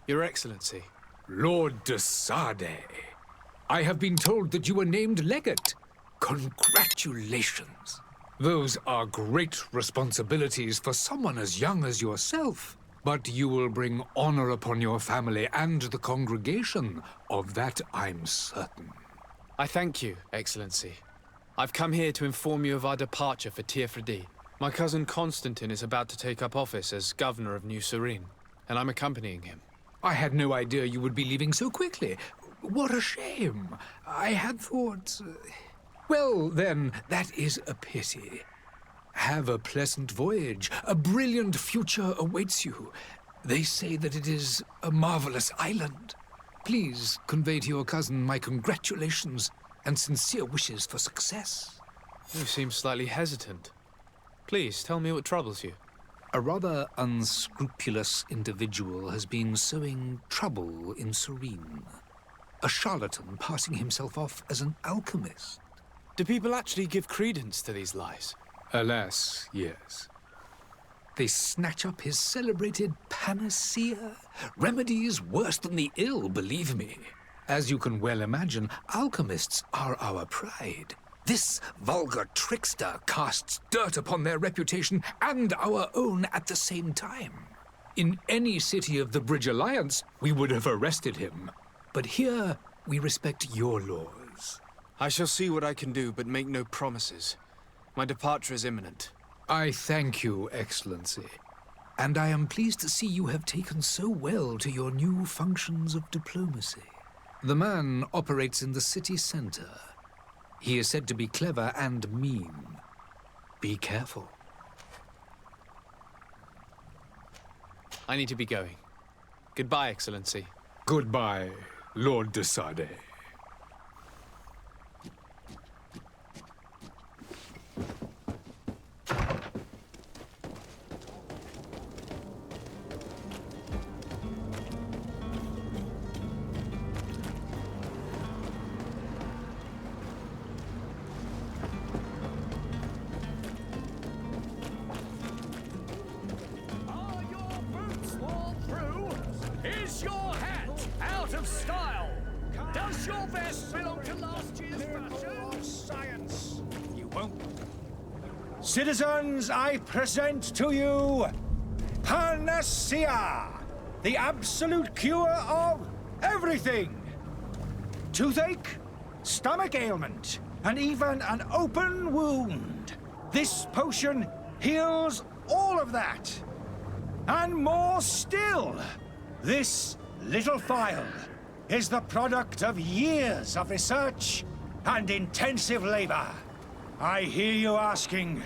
Your Excellency. Lord de Sade, I have been told that you were named legate. Congratulations. Those are great responsibilities for someone as young as yourself. But you will bring honor upon your family and the congregation. Of that, I'm certain. I thank you, Excellency. I've come here to inform you of our departure for Tiefredi. My cousin Constantine is about to take up office as governor of New Serene, and I'm accompanying him. I had no idea you would be leaving so quickly. What a shame. I had thought... Well, then, that is a pity. Have a pleasant voyage. A brilliant future awaits you. They say that it is a marvelous island. Please convey to your cousin my congratulations and sincere wishes for success. You seem slightly hesitant. Please, tell me what troubles you. A rather unscrupulous individual has been sowing trouble in Serene. A charlatan passing himself off as an alchemist. Do people actually give credence to these lies? Alas, yes. They snatch up his celebrated panacea. Remedies worse than the ill, believe me. As you can well imagine, alchemists are our pride. This vulgar trickster casts dirt upon their reputation and our own at the same time. In any city of the Bridge Alliance, we would have arrested him. But here, we respect your laws. I shall see what I can do, but make no promises. My departure is imminent. I thank you, Excellency. And I am pleased to see you have taken so well to your new functions of diplomacy. The man operates in the city center. He is said to be clever and mean. Be careful. I need to be going. Goodbye, Excellency. Goodbye, Lord de Sade. Is your hat out of style? Does your vest belong to last year's fashion? Of science. You won't. Citizens, I present to you Panacea, the absolute cure of everything. Toothache, stomach ailment, and even an open wound. This potion heals all of that. And more still. This little phial is the product of years of research and intensive labor. I hear you asking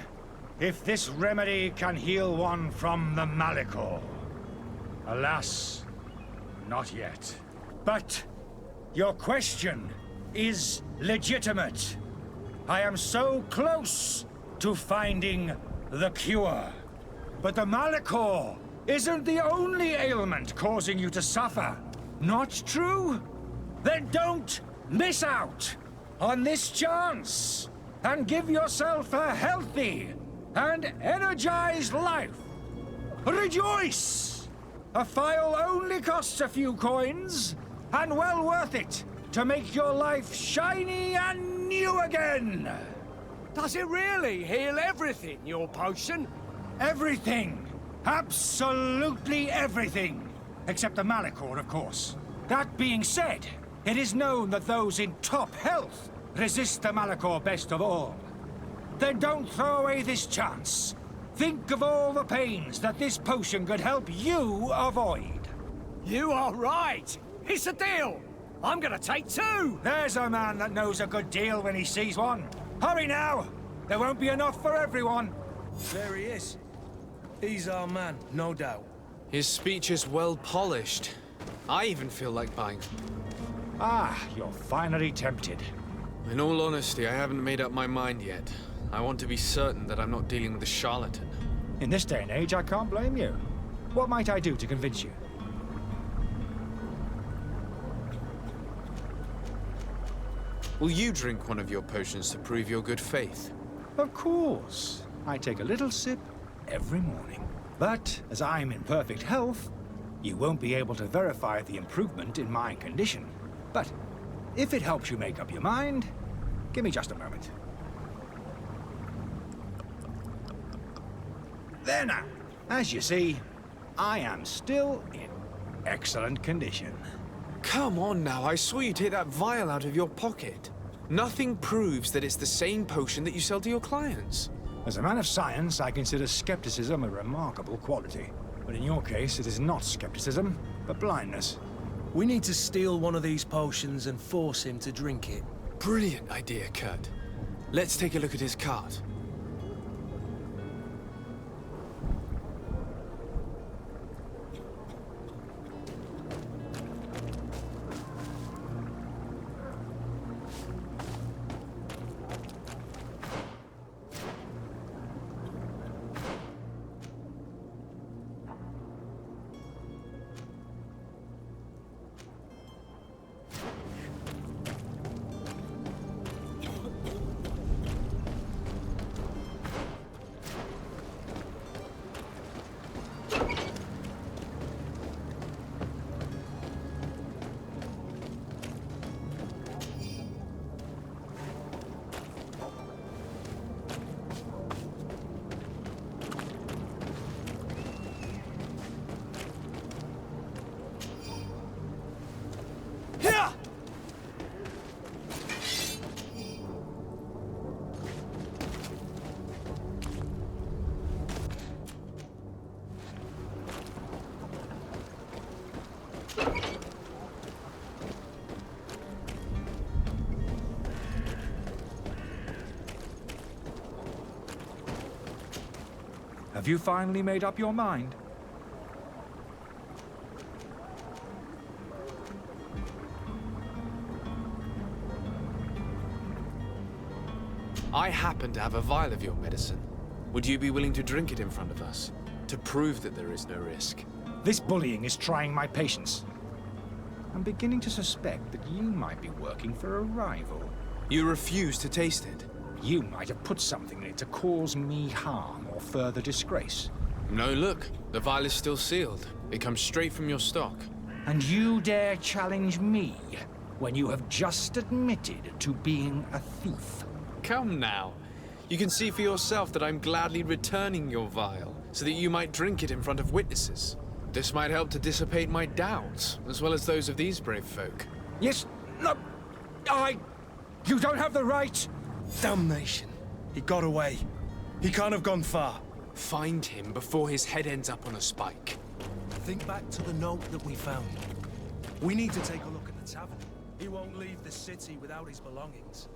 if this remedy can heal one from the Malachor. Alas, not yet. But your question is legitimate. I am so close to finding the cure. But the Malachor isn't the only ailment causing you to suffer. Not true? Then don't miss out on this chance and give yourself a healthy and energized life. Rejoice! A phial only costs a few coins, and well worth it to make your life shiny and new again. Does it really heal everything, your potion? Everything. Absolutely everything. Except the Malachor, of course. That being said, it is known that those in top health resist the Malachor best of all. Then don't throw away this chance. Think of all the pains that this potion could help you avoid. You are right. It's a deal. I'm gonna take two. There's a man that knows a good deal when he sees one. Hurry now. There won't be enough for everyone. There he is. He's our man, no doubt. His speech is well polished. I even feel like buying. Ah, you're finally tempted. In all honesty, I haven't made up my mind yet. I want to be certain that I'm not dealing with a charlatan. In this day and age, I can't blame you. What might I do to convince you? Will you drink one of your potions to prove your good faith? Of course. I take a little sip every morning. But as I'm in perfect health, You won't be able to verify the improvement in my condition. But if it helps you make up your mind, give me just a moment. There now. As you see, I am still in excellent condition. Come on now, I saw you take that vial out of your pocket. Nothing proves that it's the same potion that you sell to your clients. As a man of science, I consider skepticism a remarkable quality. But in your case, it is not skepticism, but blindness. We need to steal one of these potions and force him to drink it. Brilliant idea, Kurt. Let's take a look at his cart. Have you finally made up your mind? I happen to have a vial of your medicine. Would you be willing to drink it in front of us? To prove that there is no risk? This bullying is trying my patience. I'm beginning to suspect that you might be working for a rival. You refuse to taste it? You might have put something in it to cause me harm or further disgrace. No, look. The vial is still sealed. It comes straight from your stock. And you dare challenge me when you have just admitted to being a thief? Come now. You can see for yourself that I'm gladly returning your vial, so that you might drink it in front of witnesses. This might help to dissipate my doubts, as well as those of these brave folk. Yes, no, You don't have the right! Damnation. He got away. He can't have gone far. Find him before his head ends up on a spike. Think back to the note that we found. We need to take a look at the tavern. He won't leave the city without his belongings.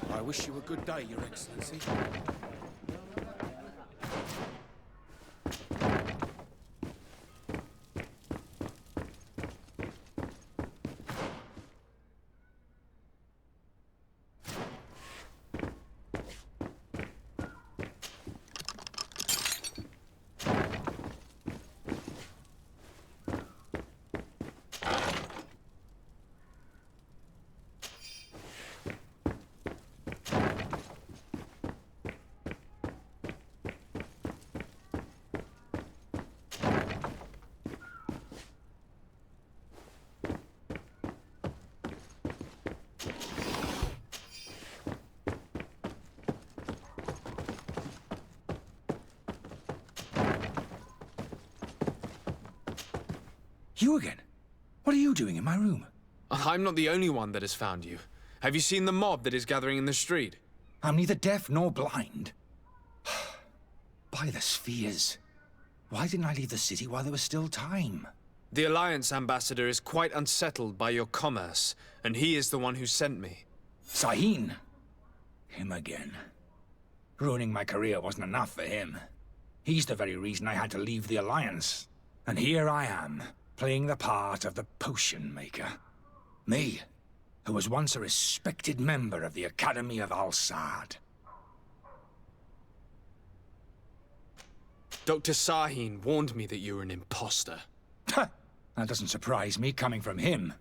I wish you a good day, Your Excellency. You again? What are you doing in my room? I'm not the only one that has found you. Have you seen the mob that is gathering in the street? I'm neither deaf nor blind. By the spheres. Why didn't I leave the city while there was still time? The Alliance ambassador is quite unsettled by your commerce, and he is the one who sent me. Sahin. Him again. Ruining my career wasn't enough for him. He's the very reason I had to leave the Alliance. And here I am, playing the part of the potion maker. Me, who was once a respected member of the Academy of Al-Sad. Dr. Sahin warned me that you were an imposter. That doesn't surprise me, coming from him.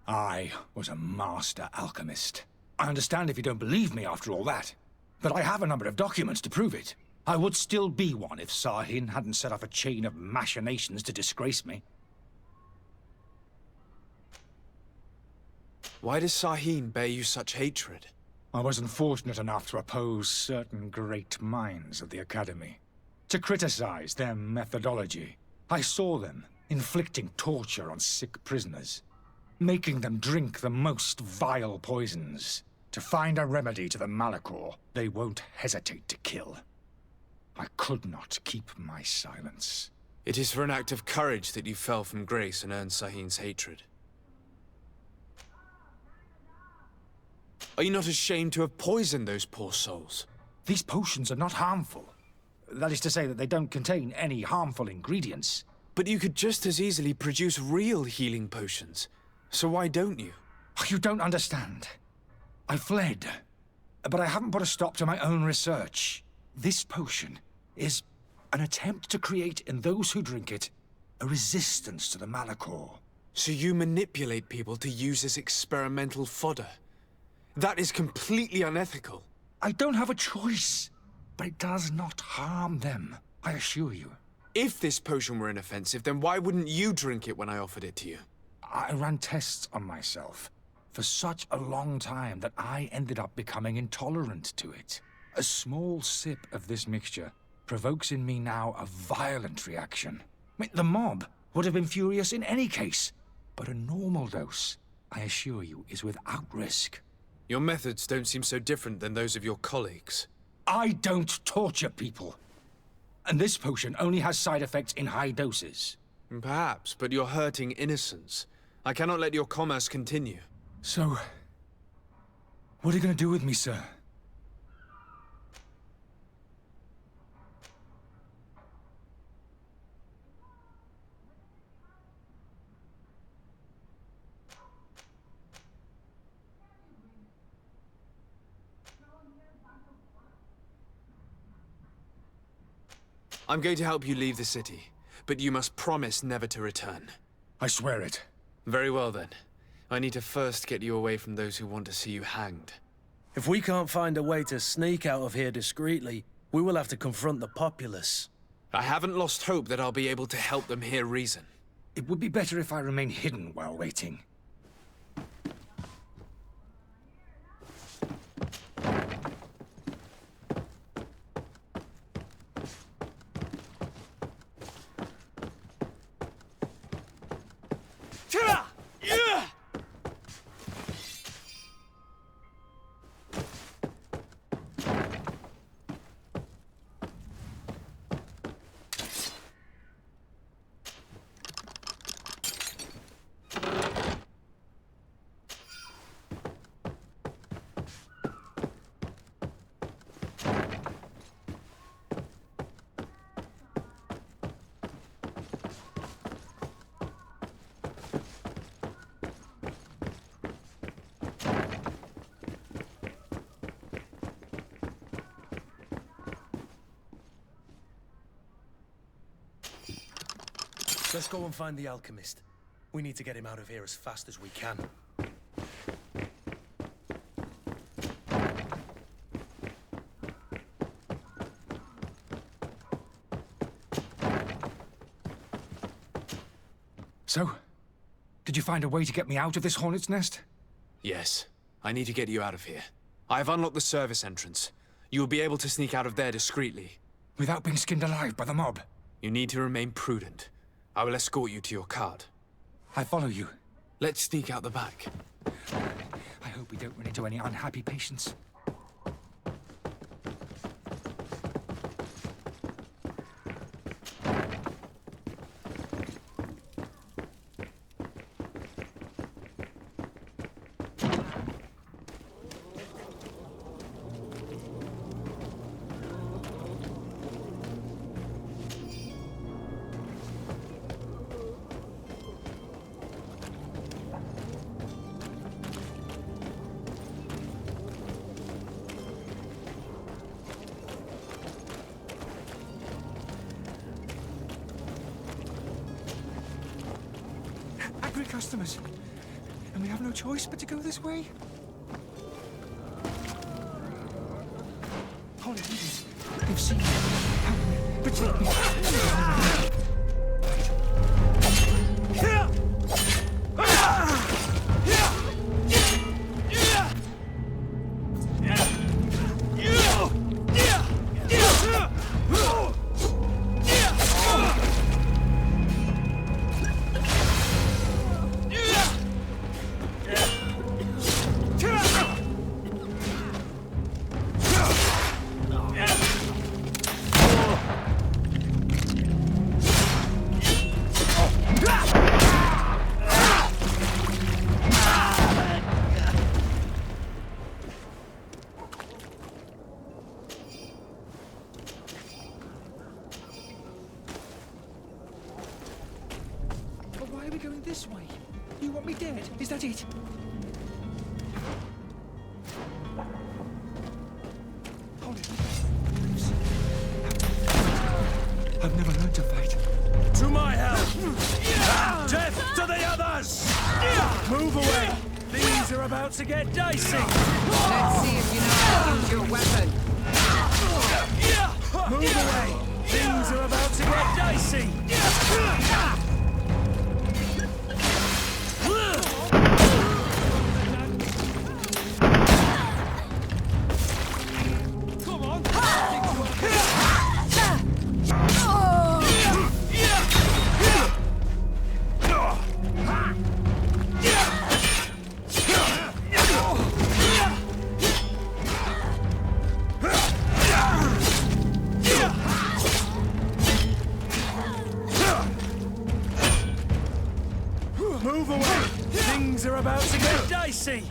I was a master alchemist. I understand if you don't believe me after all that, but I have a number of documents to prove it. I would still be one if Sahin hadn't set off a chain of machinations to disgrace me. Why does Sahin bear you such hatred? I wasn't fortunate enough to oppose certain great minds of the Academy, to criticize their methodology. I saw them inflicting torture on sick prisoners, making them drink the most vile poisons. To find a remedy to the Malachor, they won't hesitate to kill. I could not keep my silence. It is for an act of courage that you fell from grace and earned Sahin's hatred. Are you not ashamed to have poisoned those poor souls? These potions are not harmful. That is to say that they don't contain any harmful ingredients. But you could just as easily produce real healing potions. So why don't you? You don't understand. I fled, but I haven't put a stop to my own research. This potion is an attempt to create in those who drink it a resistance to the Malachor. So you manipulate people to use as experimental fodder? That is completely unethical. I don't have a choice, but it does not harm them, I assure you. If this potion were inoffensive, then why wouldn't you drink it when I offered it to you? I ran tests on myself for such a long time that I ended up becoming intolerant to it. A small sip of this mixture provokes in me now a violent reaction. The mob would have been furious in any case, but a normal dose, I assure you, is without risk. Your methods don't seem so different than those of your colleagues. I don't torture people. And this potion only has side effects in high doses. Perhaps, but you're hurting innocents. I cannot let your commerce continue. So, what are you going to do with me, sir? I'm going to help you leave the city, but you must promise never to return. I swear it. Very well then. I need to first get you away from those who want to see you hanged. If we can't find a way to sneak out of here discreetly, we will have to confront the populace. I haven't lost hope that I'll be able to help them hear reason. It would be better if I remain hidden while waiting. Let's go and find the alchemist. We need to get him out of here as fast as we can. So, did you find a way to get me out of this hornet's nest? Yes. I need to get you out of here. I have unlocked the service entrance. You will be able to sneak out of there discreetly. Without being skinned alive by the mob? You need to remain prudent. I will escort you to your cart. I follow you. Let's sneak out the back. I hope we don't run into any unhappy patients. customers. And we have no choice but to go this way? Holy leaders, they've seen me. Help me. Protect me. Why are we going this way? You want me dead? Is that it? Holy I've never learned to fight. To my help! Death to the others! Move away! Things are about to get dicey! Let's see if you know how to use your weapon. Move away! Things are about to get dicey! Move away! Things are about to get dicey!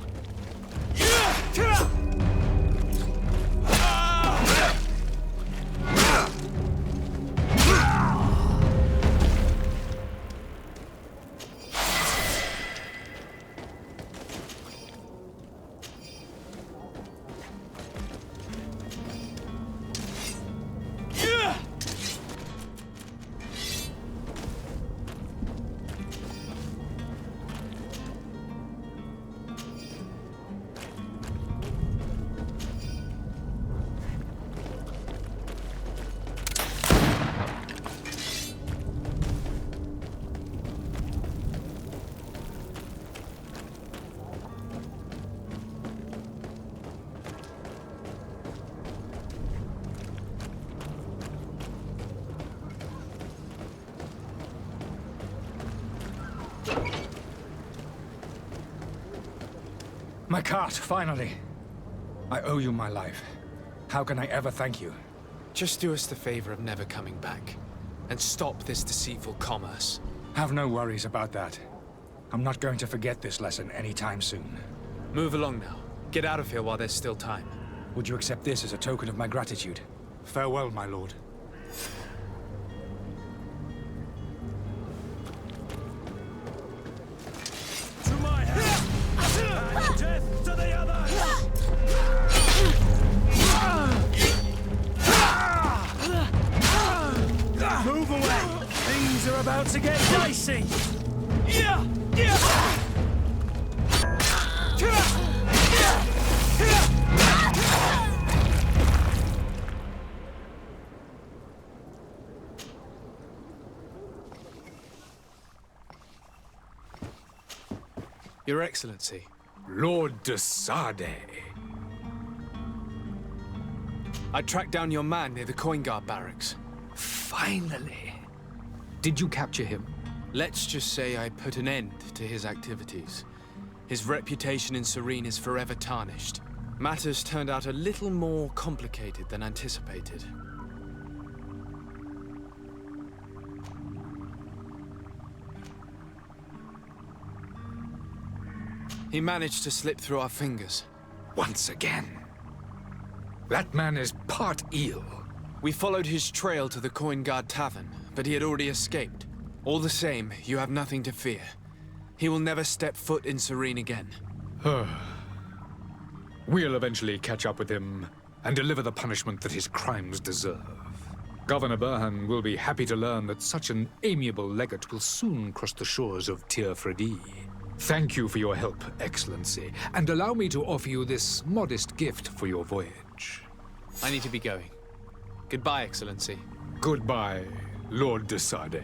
My cart, finally. I owe you my life. How can I ever thank you? Just do us the favor of never coming back. And stop this deceitful commerce. Have no worries about that. I'm not going to forget this lesson anytime soon. Move along now. Get out of here while there's still time. Would you accept this as a token of my gratitude? Farewell, my lord. To my help! Death to the others! Move away! Things are about to get dicey! Your Excellency. Lord de Sade. I tracked down your man near the Coin Guard barracks. Finally. Did you capture him? Let's just say I put an end to his activities. His reputation in Serene is forever tarnished. Matters turned out a little more complicated than anticipated. He managed to slip through our fingers. Once again. That man is part eel. We followed his trail to the Coin Guard Tavern, but he had already escaped. All the same, you have nothing to fear. He will never step foot in Serene again. We'll eventually catch up with him and deliver the punishment that his crimes deserve. Governor Burhan will be happy to learn that such an amiable legate will soon cross the shores of Tir Fredi. Thank you for your help, Excellency, and allow me to offer you this modest gift for your voyage. I need to be going. Goodbye, Excellency. Goodbye, Lord de Sade.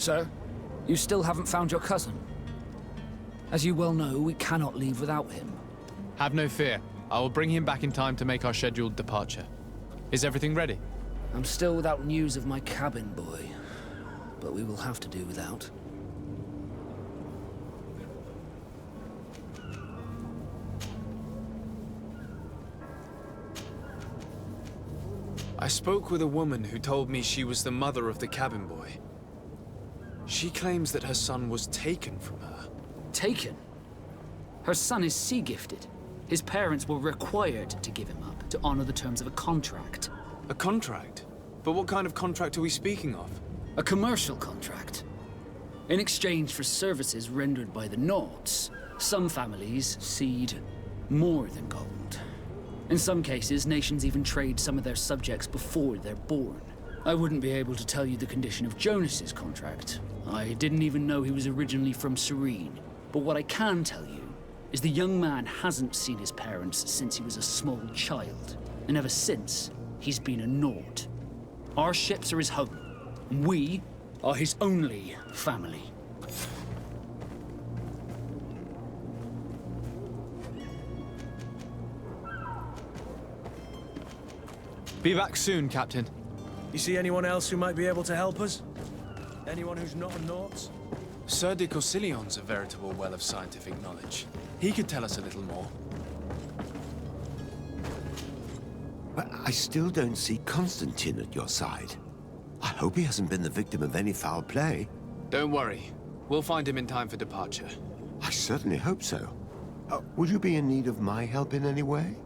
Sir, you still haven't found your cousin. As you well know, we cannot leave without him. Have no fear. I will bring him back in time to make our scheduled departure. Is everything ready? I'm still without news of my cabin boy, but we will have to do without. I spoke with a woman who told me she was the mother of the cabin boy. She claims that her son was taken from her. Taken? Her son is sea-gifted. His parents were required to give him up to honor the terms of a contract. A contract? But what kind of contract are we speaking of? A commercial contract. In exchange for services rendered by the Nauts, some families cede more than gold. In some cases, nations even trade some of their subjects before they're born. I wouldn't be able to tell you the condition of Jonas's contract. I didn't even know he was originally from Serene. But what I can tell you is the young man hasn't seen his parents since he was a small child. And ever since, he's been a Naut. Our ships are his home. And we are his only family. Be back soon, Captain. You see anyone else who might be able to help us? Anyone who's not a Naut? Sir de Corsillion's a veritable well of scientific knowledge. He could tell us a little more. But I still don't see Constantine at your side. I hope he hasn't been the victim of any foul play. Don't worry. We'll find him in time for departure. I certainly hope so. Would you be in need of my help in any way?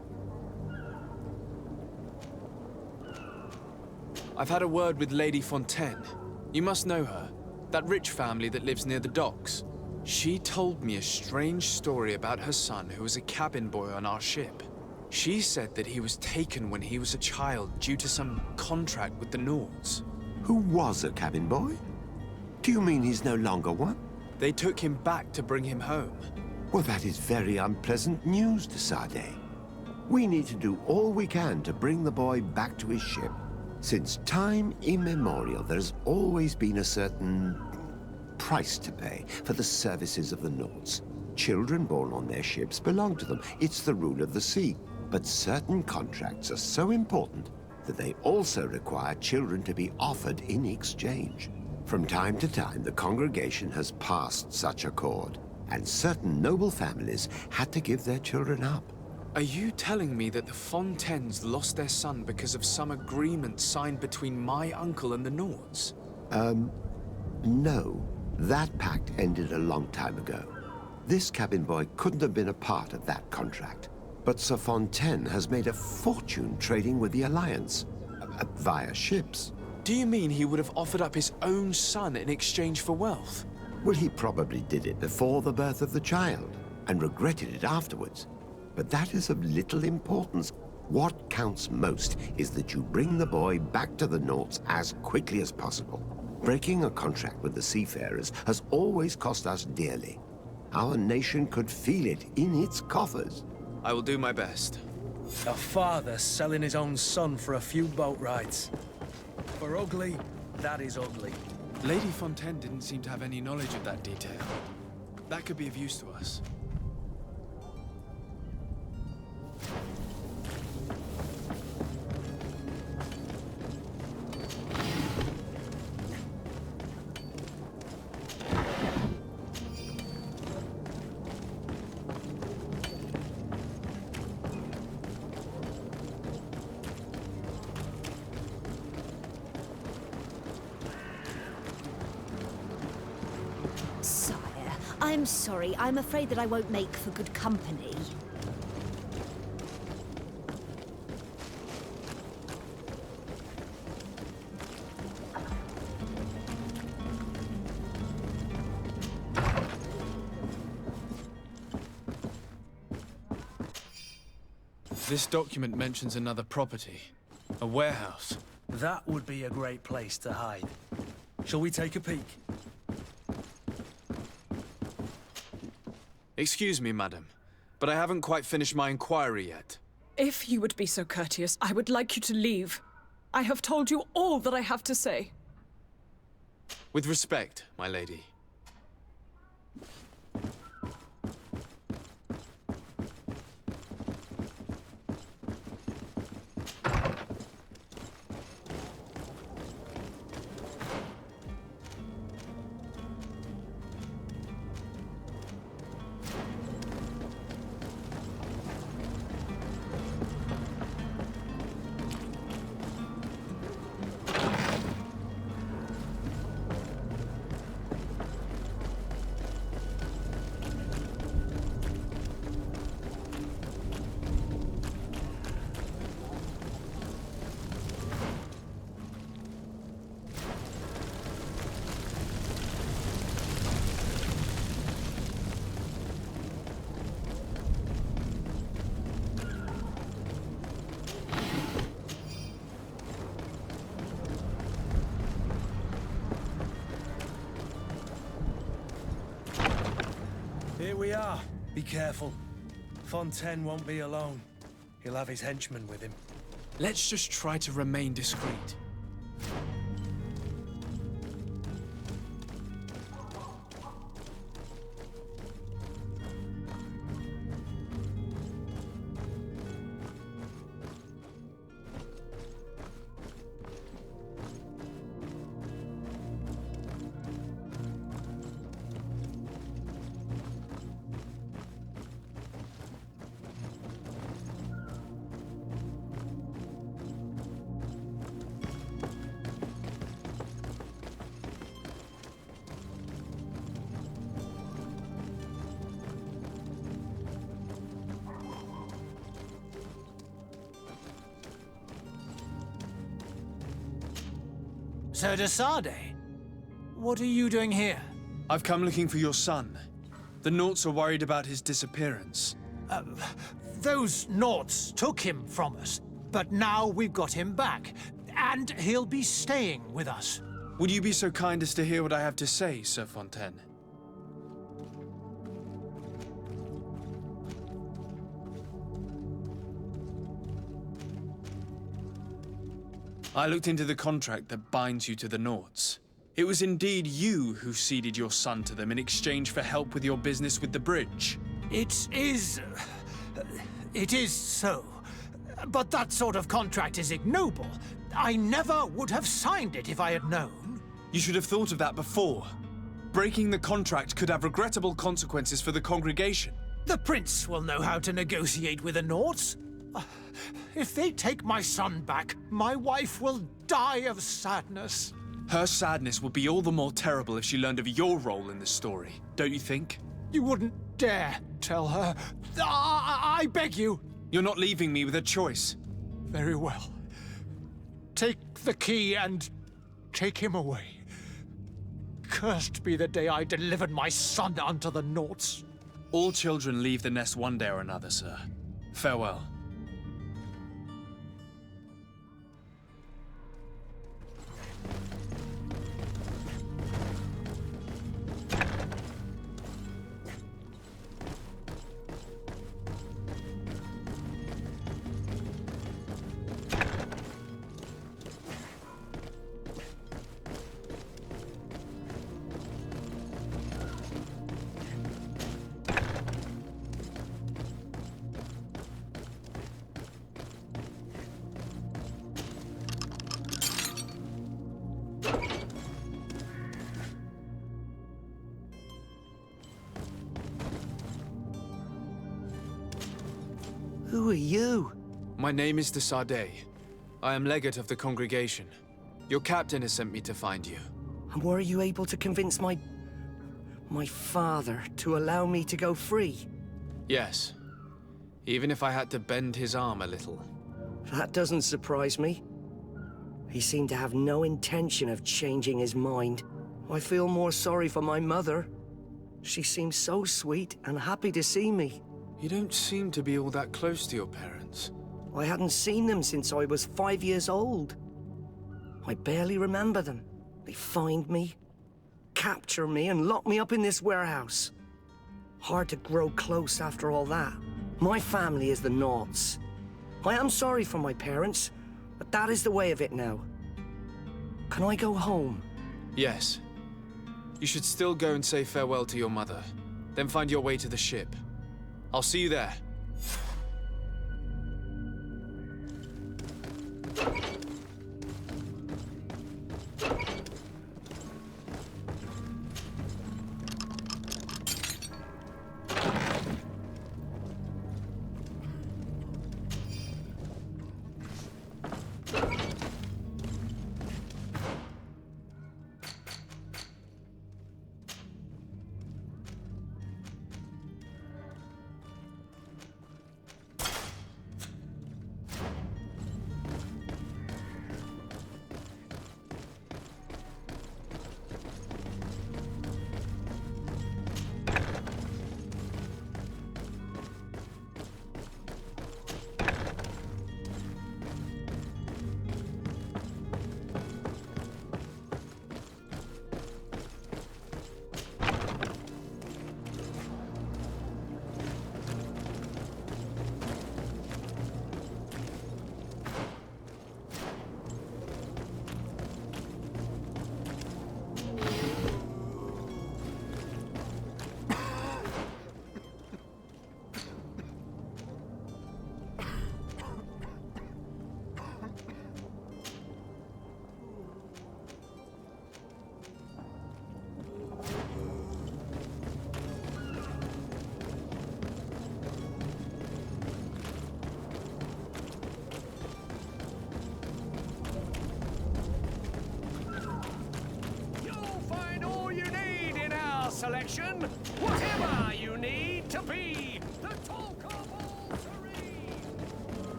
I've had a word with Lady Fontaine. You must know her. That rich family that lives near the docks. She told me a strange story about her son who was a cabin boy on our ship. She said that he was taken when he was a child due to some contract with the Nauts. Who was a cabin boy? Do you mean he's no longer one? They took him back to bring him home. Well, that is very unpleasant news to Sade. We need to do all we can to bring the boy back to his ship. Since time immemorial, there's always been a certain price to pay for the services of the Nauts. Children born on their ships belong to them. It's the rule of the sea. But certain contracts are so important that they also require children to be offered in exchange. From time to time, the congregation has passed such accord, and certain noble families had to give their children up. Are you telling me that the Fontaines lost their son because of some agreement signed between my uncle and the Nauts? No. That pact ended a long time ago. This cabin boy couldn't have been a part of that contract. But Sir Fontaine has made a fortune trading with the Alliance, via ships. Do you mean he would have offered up his own son in exchange for wealth? Well, he probably did it before the birth of the child, and regretted it afterwards. But that is of little importance. What counts most is that you bring the boy back to the Nauts as quickly as possible. Breaking a contract with the seafarers has always cost us dearly. Our nation could feel it in its coffers. I will do my best. A father selling his own son for a few boat rides. For ugly, that is ugly. Lady Fontaine didn't seem to have any knowledge of that detail. That could be of use to us. Sire, I'm sorry. I'm afraid that I won't make for good company. This document mentions another property. A warehouse. That would be a great place to hide. Shall we take a peek? Excuse me, madam, but I haven't quite finished my inquiry yet. If you would be so courteous, I would like you to leave. I have told you all that I have to say. With respect, my lady. Be careful. Fontaine won't be alone. He'll have his henchmen with him. Let's just try to remain discreet. Sir de Sade, what are you doing here? I've come looking for your son. The Naughts are worried about his disappearance. Those Naughts took him from us, but now we've got him back, and he'll be staying with us. Would you be so kind as to hear what I have to say, Sir Fontaine? I looked into the contract that binds you to the Naughts. It was indeed you who ceded your son to them in exchange for help with your business with the bridge. It is so. But that sort of contract is ignoble. I never would have signed it if I had known. You should have thought of that before. Breaking the contract could have regrettable consequences for the congregation. The prince will know how to negotiate with the Naughts. If they take my son back, my wife will die of sadness. Her sadness would be all the more terrible if she learned of your role in the story, don't you think? You wouldn't dare tell her. I beg you. You're not leaving me with a choice. Very well. Take the key and take him away. Cursed be the day I delivered my son unto the Naughts. All children leave the nest one day or another, sir. Farewell. Who are you? My name is de Sade. I am legate of the congregation. Your captain has sent me to find you. And were you able to convince my father to allow me to go free? Yes. Even if I had to bend his arm a little. That doesn't surprise me. He seemed to have no intention of changing his mind. I feel more sorry for my mother. She seemed so sweet and happy to see me. You don't seem to be all that close to your parents. I hadn't seen them since I was 5 years old. I barely remember them. They find me, capture me, and lock me up in this warehouse. Hard to grow close after all that. My family is the Naughts. I am sorry for my parents, but that is the way of it now. Can I go home? Yes. You should still go and say farewell to your mother. Then find your way to the ship. I'll see you there.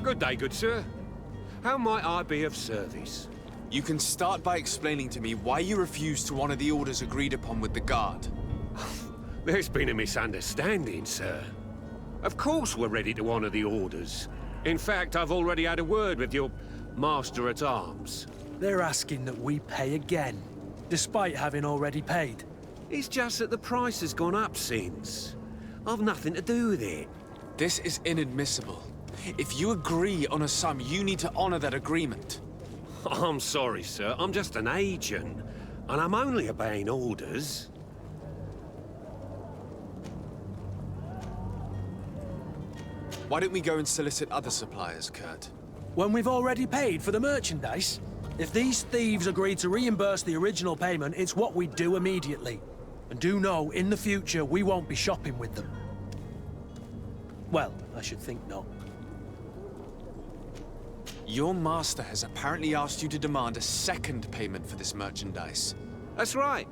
Good day, good sir. How might I be of service? You can start by explaining to me why you refuse to honor the orders agreed upon with the guard. There's been a misunderstanding, sir. Of course we're ready to honor the orders. In fact, I've already had a word with your master-at-arms. They're asking that we pay again, despite having already paid. It's just that the price has gone up since. I've nothing to do with it. This is inadmissible. If you agree on a sum, you need to honor that agreement. I'm sorry, sir. I'm just an agent, and I'm only obeying orders. Why don't we go and solicit other suppliers, Kurt? When we've already paid for the merchandise? If these thieves agree to reimburse the original payment, it's what we do immediately. And do know, in the future, we won't be shopping with them. Well, I should think not. Your master has apparently asked you to demand a second payment for this merchandise. That's right.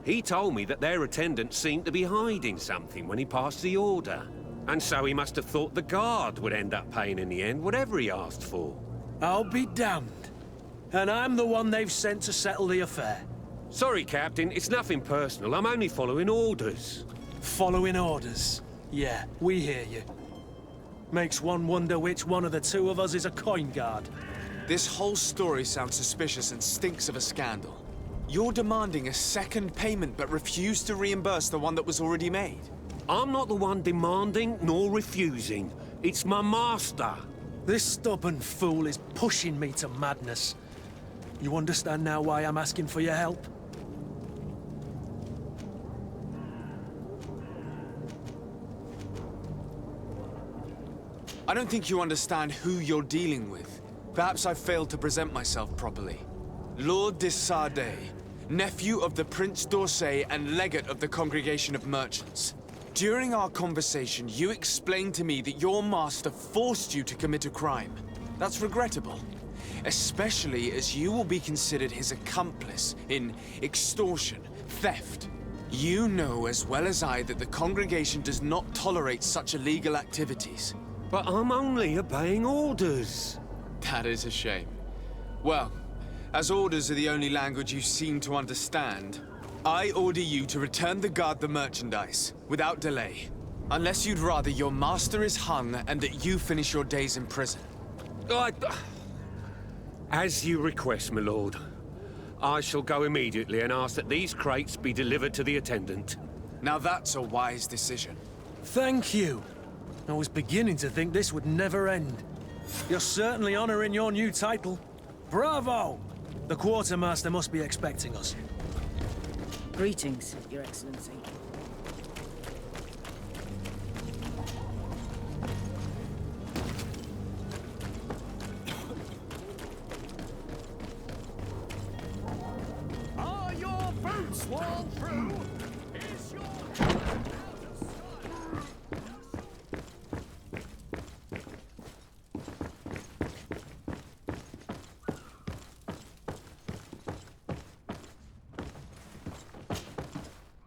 He told me that their attendant seemed to be hiding something when he passed the order. And so he must have thought the guard would end up paying in the end, whatever he asked for. I'll be damned. And I'm the one they've sent to settle the affair. Sorry, Captain, it's nothing personal. I'm only following orders. Following orders? Yeah, we hear you. Makes one wonder which one of the two of us is a coin guard. This whole story sounds suspicious and stinks of a scandal. You're demanding a second payment but refuse to reimburse the one that was already made. I'm not the one demanding nor refusing. It's my master. This stubborn fool is pushing me to madness. You understand now why I'm asking for your help? I don't think you understand who you're dealing with. Perhaps I failed to present myself properly. Lord de Sardet, nephew of the Prince d'Orsay and legate of the Congregation of Merchants. During our conversation, you explained to me that your master forced you to commit a crime. That's regrettable, especially as you will be considered his accomplice in extortion, theft. You know as well as I that the Congregation does not tolerate such illegal activities. But I'm only obeying orders. That is a shame. Well, as orders are the only language you seem to understand, I order you to return the guard the merchandise, without delay. Unless you'd rather your master is hung and that you finish your days in prison. As you request, my lord. I shall go immediately and ask that these crates be delivered to the attendant. Now that's a wise decision. Thank you. I was beginning to think this would never end. You're certainly honoring your new title. Bravo! The quartermaster must be expecting us. Greetings, Your Excellency. Are your boots worn through? Is your...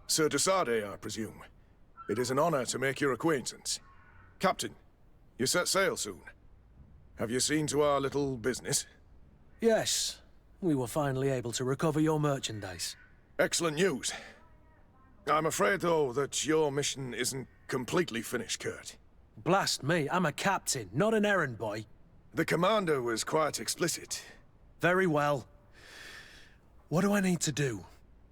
Sir de Sardet, I presume. It is an honor to make your acquaintance. Captain, you set sail soon. Have you seen to our little business? Yes. We were finally able to recover your merchandise. Excellent news. I'm afraid, though, that your mission isn't completely finished, Kurt. Blast me, I'm a captain, not an errand boy. The commander was quite explicit. Very well. What do I need to do?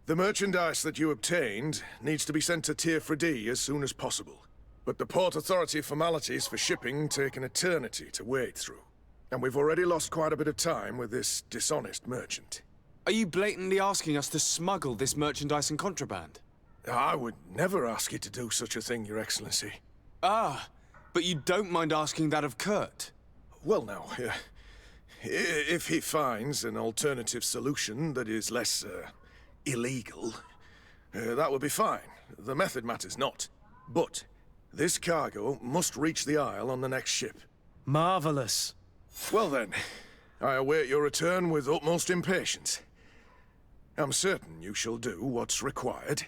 The merchandise that you obtained needs to be sent to Tier D as soon as possible. But the Port Authority formalities for shipping take an eternity to wade through. And we've already lost quite a bit of time with this dishonest merchant. Are you blatantly asking us to smuggle this merchandise and contraband? I would never ask you to do such a thing, Your Excellency. Ah, but you don't mind asking that of Kurt? Well, now, if he finds an alternative solution that is less, illegal, that would be fine. The method matters not. But this cargo must reach the Isle on the next ship. Marvelous. Well then, I await your return with utmost impatience. I'm certain you shall do what's required.